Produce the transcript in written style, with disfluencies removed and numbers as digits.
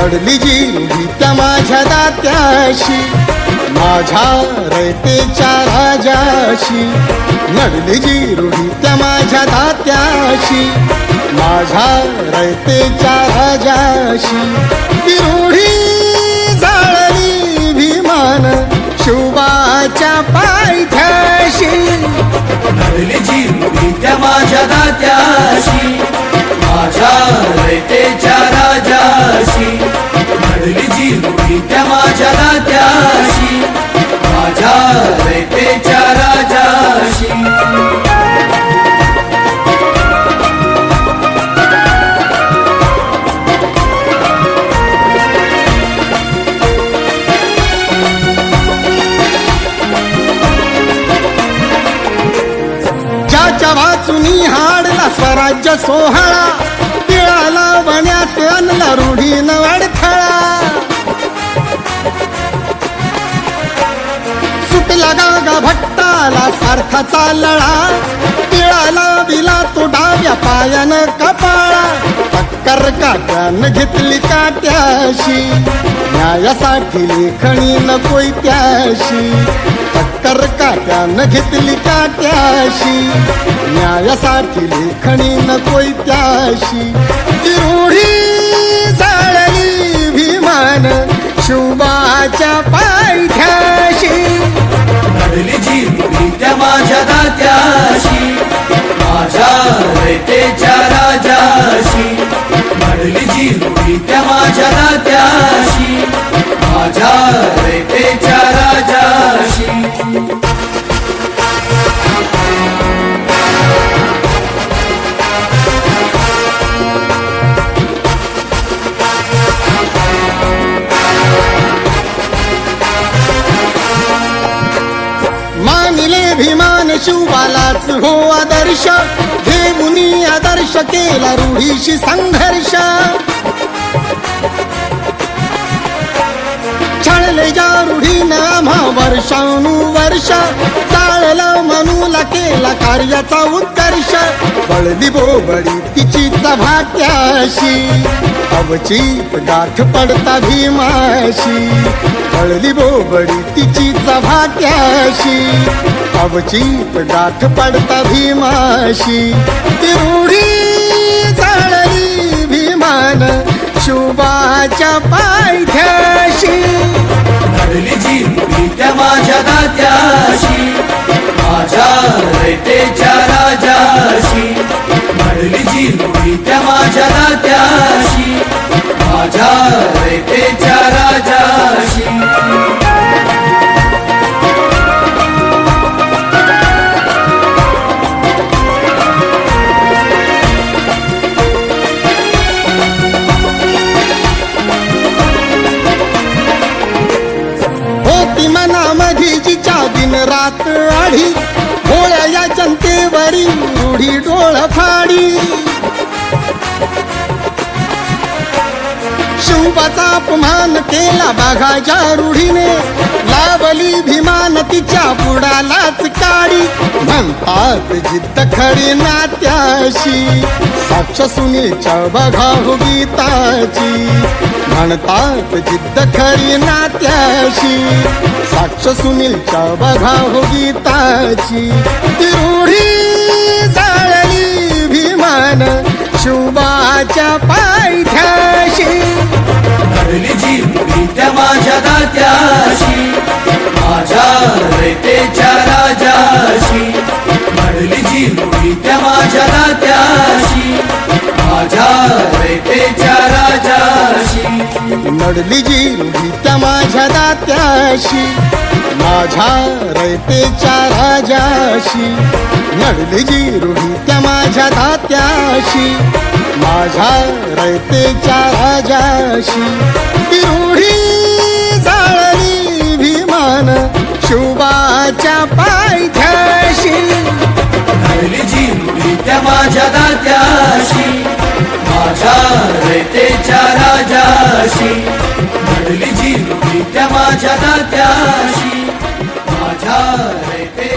नडली जी रूढी त्या माझ्या दात्याशी, माझ्या रयतेच्या राजाशी. नडली जी रूढी त्या माझ्या दात्याशी, माझ्या रयतेच्या राजाशी. ती रूढी जाळली भीमान शिवबाच्या पायथ्याशी. नडली जी रूढी त्या माझ्या दात्याशी, माझ्या रयतेच्या राजाशी. नडली जी रूढी त्या माझ्या दात्याशी, माझ्या रयतेच्या राजाशी. ज्याच्या वाचुनी हाडला स्वराज्य सोहळा, तिळाला वण्यास आणला रूढीन अडथळा. सुटला गागा भट्टाला सारखाचा लळा, तिळाला दिला तो डाव्या पायानं कपाळा. टक्कर काट्यानं घेतली काट्याशी, न्यायासाठी लेखणी नकोय त्याशी. टक्कर काट्यानं घेतली काट्याशी, न्यायासाठी लेखणी नकोय त्याशी. ती रूढी जाळली भीमान शिवबाच्या पायथ्याशी. नडली जी रूढी त्या माझ्या दात्याशी, माझ्या रयतेच्या राजाशी. नडली जी रूढी त्या माझ्या दात्याशी, माझ्या रयतेच्या राजाशी. मानिले भीमान शिवबालाच हो आदर्श, घेऊनी आदर्श केला रूढीशी संघर्ष. छळले ज्या रूढीनं आम्हा वर्षानुवर्ष, चाळलं मनूला केला कार्याचा उत्कर्ष. बळली बोबडी तिचीच भाट्याशी, अवचित गाठ पडता भीमाशी. बळली बोबडी तिचीच भाट्याशी, अवचित गाठ पडता भीमाशी. ती रूढी जाळली भीमान शिवबाच्या पायथ्याशी. नडली जी रूढी त्या माझ्या दात्याशी, माझ्या रयतेच्या राजाशी. नडली जी रूढी त्या माझ्या दात्याशी, माझ्या रयतेच्या राजाशी. होती मनामधी जिच्या दिन रात आढी, भोळ्या या जनतेवरी रूढी डोळ फाडी. शिवबाचा अपमान केला बाघाच्या रूढीने, लावली भीमान तिच्या बुडालाच काडी. म्हणतात जिद्द खरी नात्याशी, साक्ष सुनीच्या बघा हो गीताची. म्हणतात जिद्द खरी नात्याशी, साक्ष सुनीलच्या बघा हो गीताची. ती रूढी जाळली भीमान शिवबाच्या पायथ्याशी. नडली जी रूढी त्या माझ्या दात्याशी, माझ्या रयतेच्या राजाशी. नडली जी रूढी त्या माझ्या दात्याशी, माझ्या रयतेच्या राजाशी. नडली जी रूढी त्या माझ्या दात्याशी, माझ्या रयतेच्या राजाशी. नडली जी रूढी त्या माझ्या दात्याशी, माझ्या रयतेच्या राजाशी. ती रूढी जाळली भीमान शिवबाच्या पायथ्याशी. नडली जी रूढी त्या माझ्या दात्याशी, माझ्या रयतेच्या राजाशी. नडली जी रूढी त्या माझ्या दात्याशी, माझ्या रयतेच्या